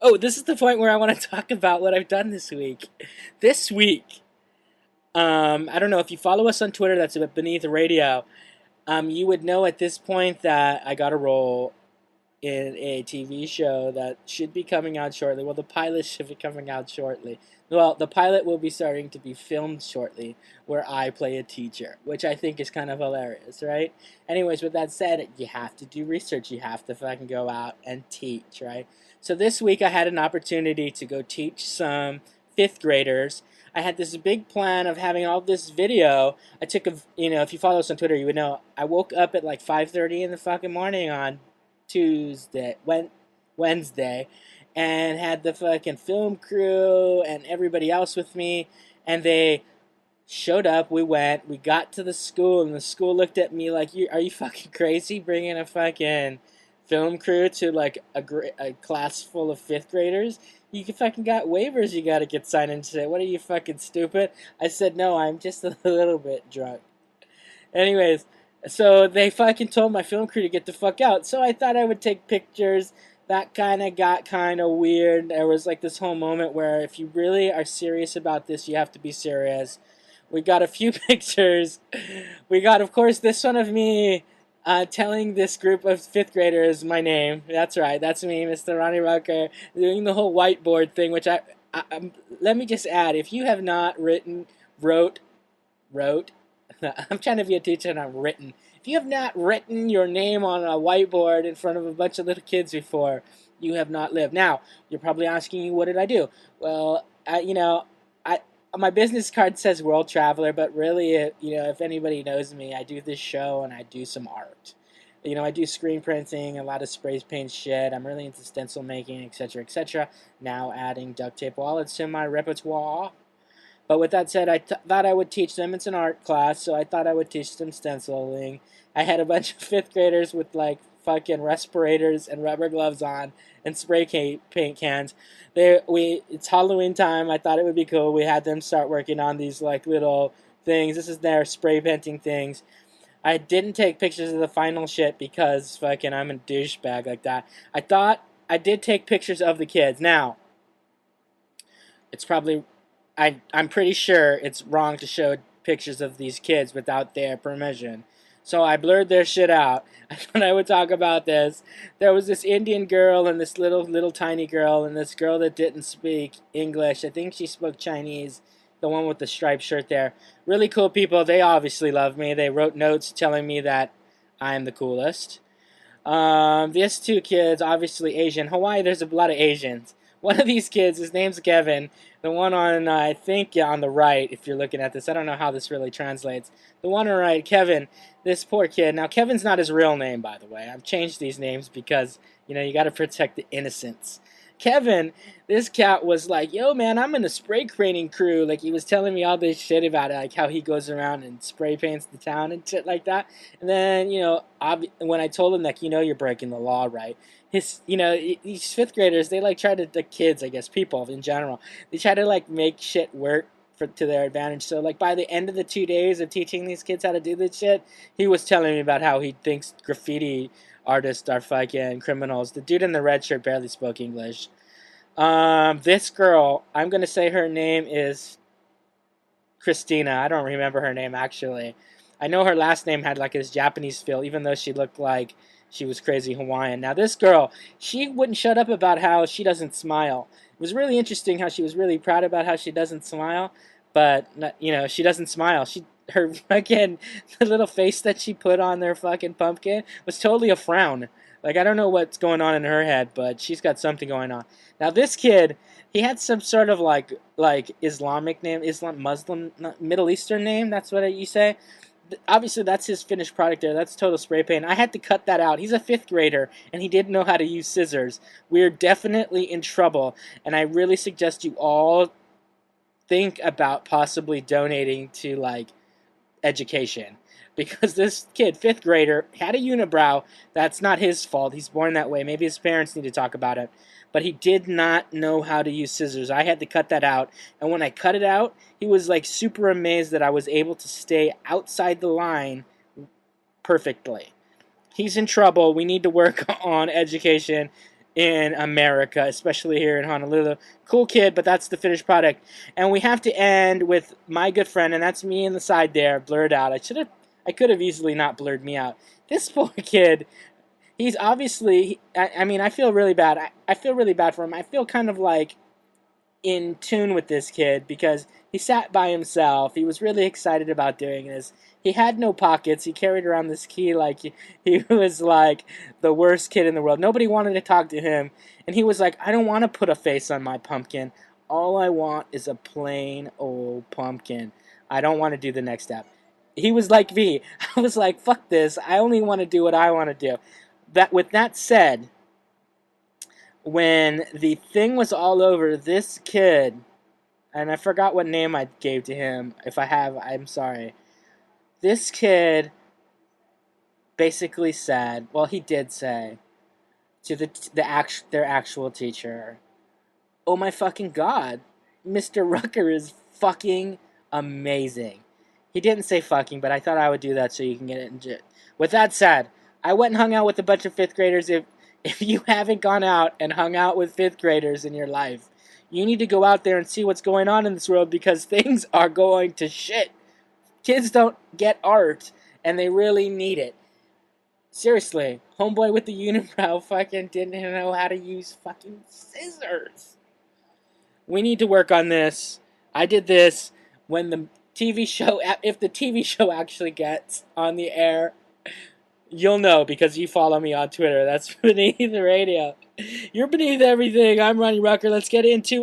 Oh, this is the point where I want to talk about what I've done this week. This week, I don't know if you follow us on Twitter. That's Beneath Radio. You would know at this point that I got a role in a TV show that should be coming out shortly. Well, the pilot should be coming out shortly. Well, the pilot will be starting to be filmed shortly, where I play a teacher, which I think is kind of hilarious, right? Anyways, with that said, you have to do research. You have to fucking go out and teach, right? So this week I had an opportunity to go teach some fifth graders. I had this big plan of having all this video. I took a, if you follow us on Twitter, you would know I woke up at like 5:30 in the fucking morning on Wednesday, and had the fucking film crew and everybody else with me, and they showed up. We got to the school, and the school looked at me like, are you fucking crazy bringing a fucking film crew to like a class full of fifth graders? You fucking got waivers you gotta get signed into. What are you, fucking stupid? I said, no, I'm just a little bit drunk. Anyways, so they fucking told my film crew to get the fuck out. So I thought I would take pictures. That kind of got kind of weird. There was like this whole moment where if you really are serious about this, you have to be serious. We got a few pictures. We got, of course, this one of me telling this group of fifth graders my name. That's right, that's me, Mr. Ronnie Rucker, doing the whole whiteboard thing, which let me just add, if you have not wrote, I'm trying to be a teacher and I'm written. If you have not written your name on a whiteboard in front of a bunch of little kids before, you have not lived. Now, you're probably asking me, what did I do? Well, I my business card says world traveler, but really, if anybody knows me, I do this show and I do some art. I do screen printing, a lot of spray paint shit. I'm really into stencil making, etc., etc. Now adding duct tape wallets to my repertoire. But with that said, thought I would teach them. It's an art class, so I thought I would teach them stenciling. I had a bunch of fifth graders with like fucking respirators and rubber gloves on and spray paint cans. It's Halloween time. I thought it would be cool. We had them start working on these like little things. This is their spray painting things. I didn't take pictures of the final shit because fucking I'm a douchebag like that. I thought I did take pictures of the kids. Now, it's probably I'm pretty sure it's wrong to show pictures of these kids without their permission. So I blurred their shit out. I thought I would talk about this. There was this Indian girl and this little tiny girl and this girl that didn't speak English. I think she spoke Chinese. The one with the striped shirt there. Really cool people. They obviously love me. They wrote notes telling me that I'm the coolest. These two kids, obviously Asian. Hawaii, there's a lot of Asians. One of these kids, his name's Kevin. The one on, I think, yeah, on the right, if you're looking at this. I don't know how this really translates. The one on the right, Kevin, this poor kid. Now, Kevin's not his real name, by the way. I've changed these names because, you got to protect the innocents. Kevin, this cat was like, yo, man, I'm in a spray painting crew. Like, he was telling me all this shit about it, like how he goes around and spray paints the town and shit like that. And then, when I told him that, you're breaking the law, right? These fifth graders, they like try to, the kids, I guess, people in general, they try to like make shit work to their advantage. So, like, by the end of the 2 days of teaching these kids how to do this shit, he was telling me about how he thinks graffiti artists are fucking criminals. The dude in the red shirt barely spoke English. This girl, I'm gonna say her name is Christina. I don't remember her name actually. I know her last name had like this Japanese feel, even though she looked like she was crazy Hawaiian. Now this girl, she wouldn't shut up about how she doesn't smile. It was really interesting how she was really proud about how she doesn't smile, but she doesn't smile. Her fucking the little face that she put on their fucking pumpkin was totally a frown. Like, I don't know what's going on in her head, but she's got something going on. Now this kid, he had some sort of like Islamic name, Muslim, Middle Eastern name. That's what you say. Obviously, that's his finished product there. That's total spray paint. I had to cut that out. He's a fifth grader, and he didn't know how to use scissors. We're definitely in trouble, and I really suggest you all think about possibly donating to like education, because this kid, fifth grader, had a unibrow. That's not his fault. He's born that way. Maybe his parents need to talk about it. But he did not know how to use scissors. I had to cut that out. And when I cut it out, he was like super amazed that I was able to stay outside the line perfectly. He's in trouble. We need to work on education. in America, especially here in Honolulu. Cool kid, but that's the finished product. And we have to end with my good friend, and that's me in the side there, blurred out. I could have easily not blurred me out. This poor kid, he's obviously, I mean, I feel really bad. I feel really bad for him. I feel kind of like in tune with this kid because he sat by himself. He was really excited about doing this. He had no pockets. He carried around this key like he was like the worst kid in the world. Nobody wanted to talk to him. And he was like, I don't want to put a face on my pumpkin. All I want is a plain old pumpkin. I don't want to do the next step. He was like me. I was like, fuck this. I only want to do what I want to do. With that said, when the thing was all over, this kid, and I forgot what name I gave to him. If I have, I'm sorry. This kid basically said, well, he did say to their actual teacher, "Oh my fucking god, Mr. Rucker is fucking amazing." He didn't say fucking, but I thought I would do that so you can get it in. With that said, I went and hung out with a bunch of 5th graders. If you haven't gone out and hung out with 5th graders in your life, you need to go out there and see what's going on in this world because things are going to shit. Kids don't get art, and they really need it. Seriously, homeboy with the unibrow fucking didn't know how to use fucking scissors. We need to work on this. I did this when the TV show, if the TV show actually gets on the air, you'll know because you follow me on Twitter. That's Beneath the Radio. You're beneath everything. I'm Ronnie Rucker. Let's get into